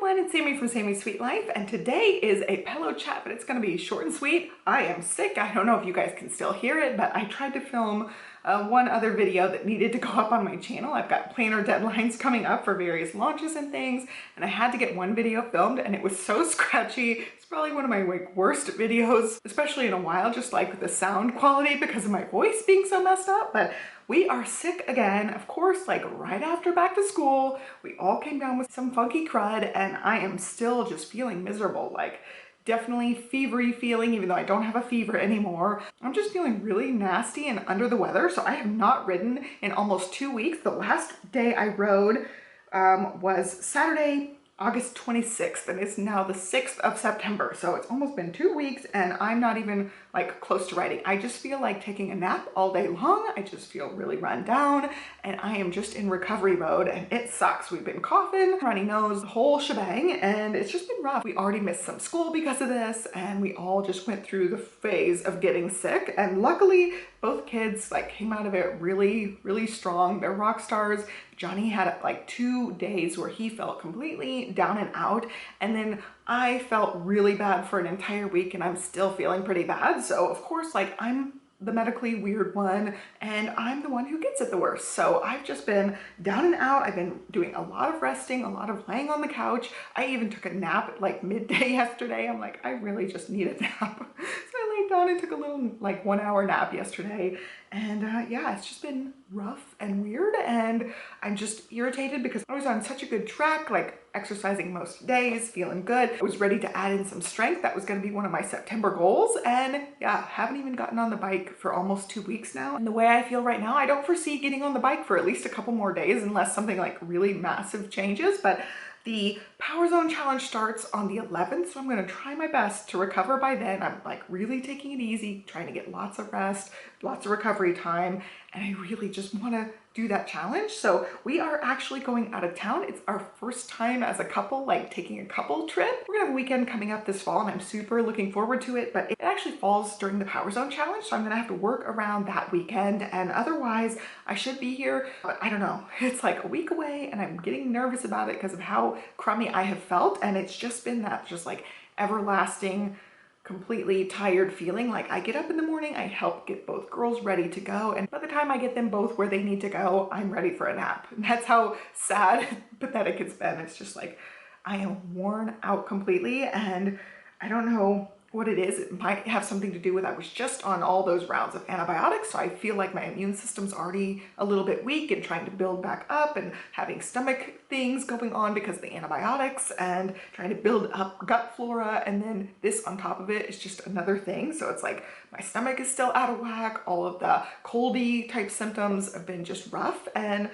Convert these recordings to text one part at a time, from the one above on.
everyone, it's Sami from Sami's Sweet Life, and today is a pillow chat, but it's going to be short and sweet. I am sick. I don't know if you guys can still hear it, but I tried to film one other video that needed to go up on my channel. I've got planner deadlines coming up for various launches and things, and I had to get one video filmed, and it was so scratchy. It's probably one of my worst videos, especially in a while, just like the sound quality because of my voice being so messed up. But we are sick again, of course, like right after back to school. We all came down with some funky crud, and I am still just feeling miserable. Like, definitely fevery feeling, even though I don't have a fever anymore. I'm just feeling really nasty and under the weather, so I have not ridden in almost 2 weeks. The last day I rode was Saturday, August 26th, and it's now the 6th of September. So it's almost been 2 weeks and I'm not even like close to riding. I just feel like taking a nap all day long. I just feel really run down and I am just in recovery mode and it sucks. We've been coughing, runny nose, the whole shebang, and it's just been rough. We already missed some school because of this and we all just went through the phase of getting sick, and luckily both kids like came out of it really, really strong. They're rock stars. Johnny had like 2 days where he felt completely down and out, and then I felt really bad for an entire week and I'm still feeling pretty bad. So of course, like, I'm the medically weird one and I'm the one who gets it the worst. So I've just been down and out. I've been doing a lot of resting, a lot of laying on the couch. I even took a nap at like midday yesterday. I'm like, I really just need a nap. So I laid down and took a little like 1 hour nap yesterday. And yeah, it's just been rough and weird, and I'm just irritated because I was on such a good track, like exercising most days, feeling good. I was ready to add in some strength. That was going to be one of my September goals, and yeah, haven't even gotten on the bike for almost 2 weeks now. And the way I feel right now, I don't foresee getting on the bike for at least a couple more days unless something like really massive changes. But the Power Zone Challenge starts on the 11th, so I'm going to try my best to recover by then. I'm like really taking it easy, trying to get lots of rest, lots of recovery time, and I really just want to do that challenge. So we are actually going out of town. It's our first time as a couple, like taking a couple trip. We're gonna have a weekend coming up this fall and I'm super looking forward to it, but it actually falls during the Power Zone Challenge, so I'm gonna have to work around that weekend, and otherwise I should be here, but I don't know. It's like a week away and I'm getting nervous about it because of how crummy I have felt, and it's just been that just like everlasting completely tired feeling. Like, I get up in the morning, I help get both girls ready to go, and by the time I get them both where they need to go, I'm ready for a nap. And that's how sad, pathetic it's been. It's just like, I am worn out completely, and I don't know what it is. It might have something to do with I was just on all those rounds of antibiotics, so I feel like my immune system's already a little bit weak and trying to build back up, and having stomach things going on because of the antibiotics, and trying to build up gut flora, and then this on top of it is just another thing. So it's like my stomach is still out of whack. All of the coldy type symptoms have been just rough, and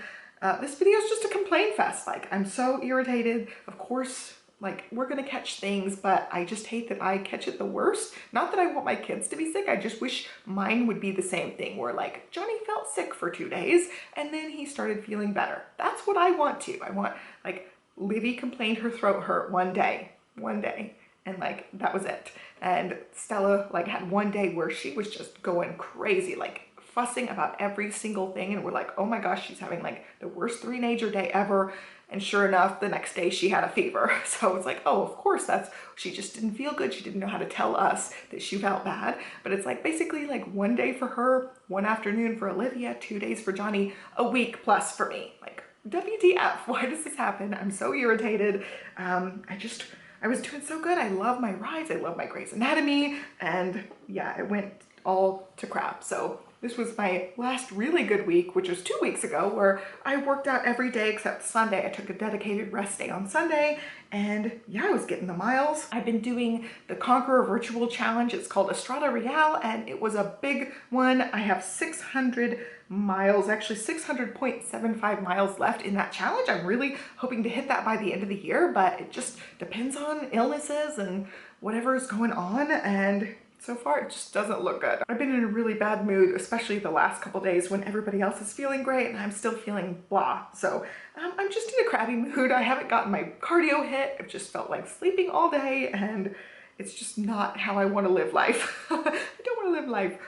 this video is just a complaint fest. Like, I'm so irritated. Of course, like, we're gonna catch things, but I just hate that I catch it the worst. Not that I want my kids to be sick, I just wish mine would be the same thing, where like Johnny felt sick for 2 days and then he started feeling better. That's what I want to. I want, like, Livy complained her throat hurt one day, and like that was it. And Stella like had one day where she was just going crazy, like fussing about every single thing, and we're like, oh my gosh, she's having like the worst 3-nager day ever. And sure enough, the next day she had a fever. So it's like, oh, of course, she just didn't feel good. She didn't know how to tell us that she felt bad. But it's like basically like 1 day for her, 1 afternoon for Olivia, 2 days for Johnny, a week plus for me. Like, WTF, why does this happen? I'm so irritated. I was doing so good. I love my rides. I love my Grey's Anatomy. And yeah, it went all to crap. So this was my last really good week, which was 2 weeks ago, where I worked out every day except Sunday. I took a dedicated rest day on Sunday, and yeah, I was getting the miles. I've been doing the Conqueror virtual challenge. It's called Estrada Real, and it was a big one. I have 600 miles, actually 600.75 miles left in that challenge. I'm really hoping to hit that by the end of the year, but it just depends on illnesses and whatever is going on, and so far it just doesn't look good. I've been in a really bad mood, especially the last couple days when everybody else is feeling great and I'm still feeling blah. So I'm just in a crabby mood. I haven't gotten my cardio hit. I've just felt like sleeping all day, and it's just not how I want to live life. I don't want to live life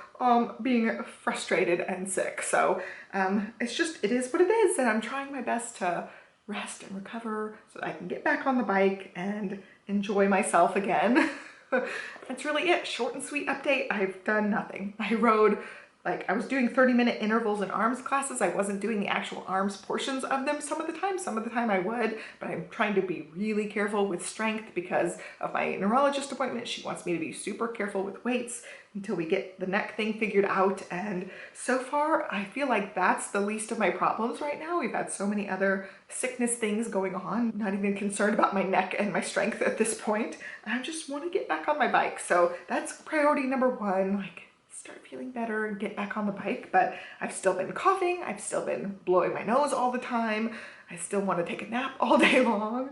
being frustrated and sick. So it is what it is, and I'm trying my best to rest and recover so that I can get back on the bike and enjoy myself again. That's really it. Short and sweet update. I've done nothing. I rode, like, I was doing 30-minute intervals in arms classes. I wasn't doing the actual arms portions of them some of the time. Some of the time I would, but I'm trying to be really careful with strength because of my neurologist appointment. She wants me to be super careful with weights until we get the neck thing figured out. And so far, I feel like that's the least of my problems right now. We've had so many other sickness things going on. Not even concerned about my neck and my strength at this point. I just want to get back on my bike. So that's priority number one. Like, start feeling better and get back on the bike. But I've still been coughing. I've still been blowing my nose all the time. I still want to take a nap all day long.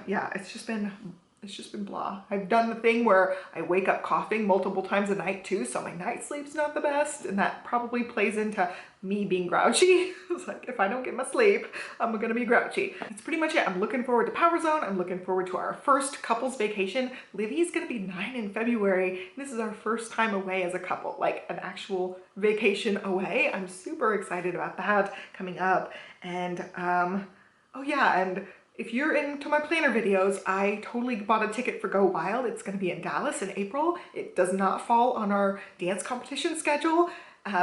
Yeah, it's just been blah. I've done the thing where I wake up coughing multiple times a night too, so my night sleep's not the best, and that probably plays into me being grouchy. It's like, if I don't get my sleep, I'm gonna be grouchy. That's pretty much it. I'm looking forward to Power Zone. I'm looking forward to our first couples vacation. Livy's gonna be 9 in February. This is our first time away as a couple, like an actual vacation away. I'm super excited about that coming up. And oh yeah, and if you're into my planner videos, I totally bought a ticket for Go Wild. It's going to be in Dallas in April. It does not fall on our dance competition schedule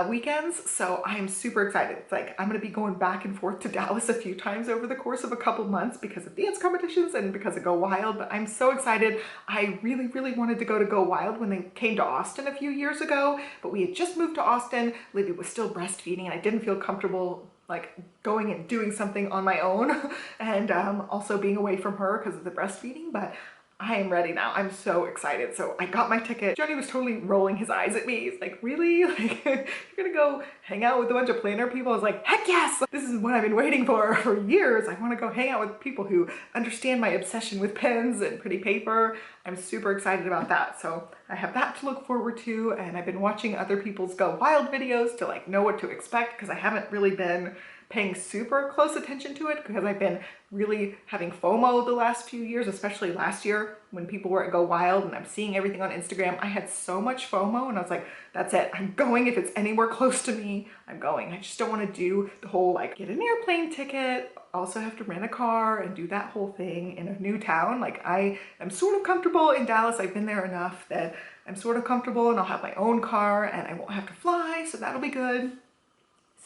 weekends, so I'm super excited. It's like I'm going to be going back and forth to Dallas a few times over the course of a couple months because of dance competitions and because of Go Wild, but I'm so excited. I really wanted to go to Go Wild when they came to Austin a few years ago, but we had just moved to Austin. Livy was still breastfeeding and I didn't feel comfortable like going and doing something on my own and also being away from her because of the breastfeeding, but I am ready now. I'm so excited. So I got my ticket. Johnny was totally rolling his eyes at me. He's like, really? Like, you're gonna go hang out with a bunch of planner people? I was like, heck yes! This is what I've been waiting for years. I want to go hang out with people who understand my obsession with pens and pretty paper. I'm super excited about that. So I have that to look forward to, and I've been watching other people's Go Wild videos to like know what to expect because I haven't really been paying super close attention to it because I've been really having FOMO the last few years, especially last year when people were at Go Wild and I'm seeing everything on Instagram. I had so much FOMO and I was like, that's it. I'm going. If it's anywhere close to me, I'm going. I just don't want to do the whole like get an airplane ticket, also have to rent a car and do that whole thing in a new town. Like I am sort of comfortable in Dallas. I've been there enough that I'm sort of comfortable and I'll have my own car and I won't have to fly. So that'll be good.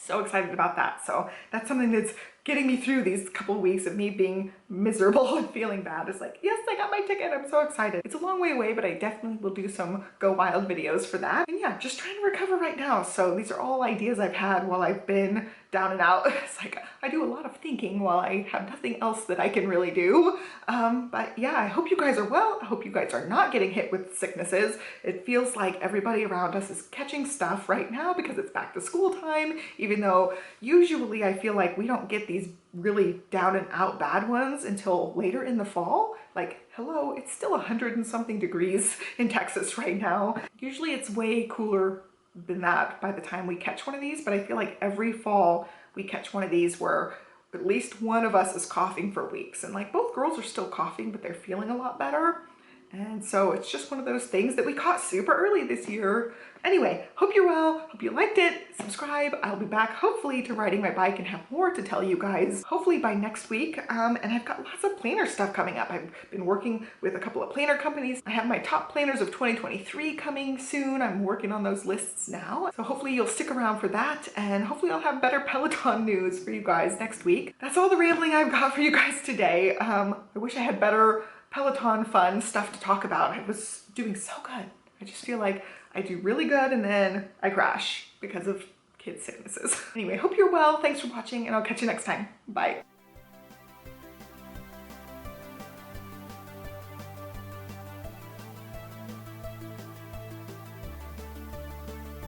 So excited about that. So that's something that's getting me through these couple of weeks of me being miserable and feeling bad. It's like, yes, I got my ticket. I'm so excited. It's a long way away, but I definitely will do some Go Wild videos for that. And yeah, just trying to recover right now. So these are all ideas I've had while I've been down and out. It's like I do a lot of thinking while I have nothing else that I can really do. But yeah, I hope you guys are well. I hope you guys are not getting hit with sicknesses. It feels like everybody around us is catching stuff right now because it's back to school time, even though usually I feel like we don't get these really down and out bad ones until later in the fall. Like, hello, it's still 100 and something degrees in Texas right now. Usually it's way cooler than that by the time we catch one of these, but I feel like every fall we catch one of these where at least one of us is coughing for weeks, and like both girls are still coughing, but they're feeling a lot better. And so it's just one of those things that we caught super early this year. Anyway, hope you're well, hope you liked it, subscribe. I'll be back hopefully to riding my bike and have more to tell you guys, hopefully by next week. And I've got lots of planner stuff coming up. I've been working with a couple of planner companies. I have my top planners of 2023 coming soon. I'm working on those lists now. So hopefully you'll stick around for that, and hopefully I'll have better Peloton news for you guys next week. That's all the rambling I've got for you guys today. I wish I had better Peloton fun stuff to talk about. I was doing so good. I just feel like I do really good and then I crash because of kids' sicknesses. Anyway, hope you're well. Thanks for watching and I'll catch you next time. Bye.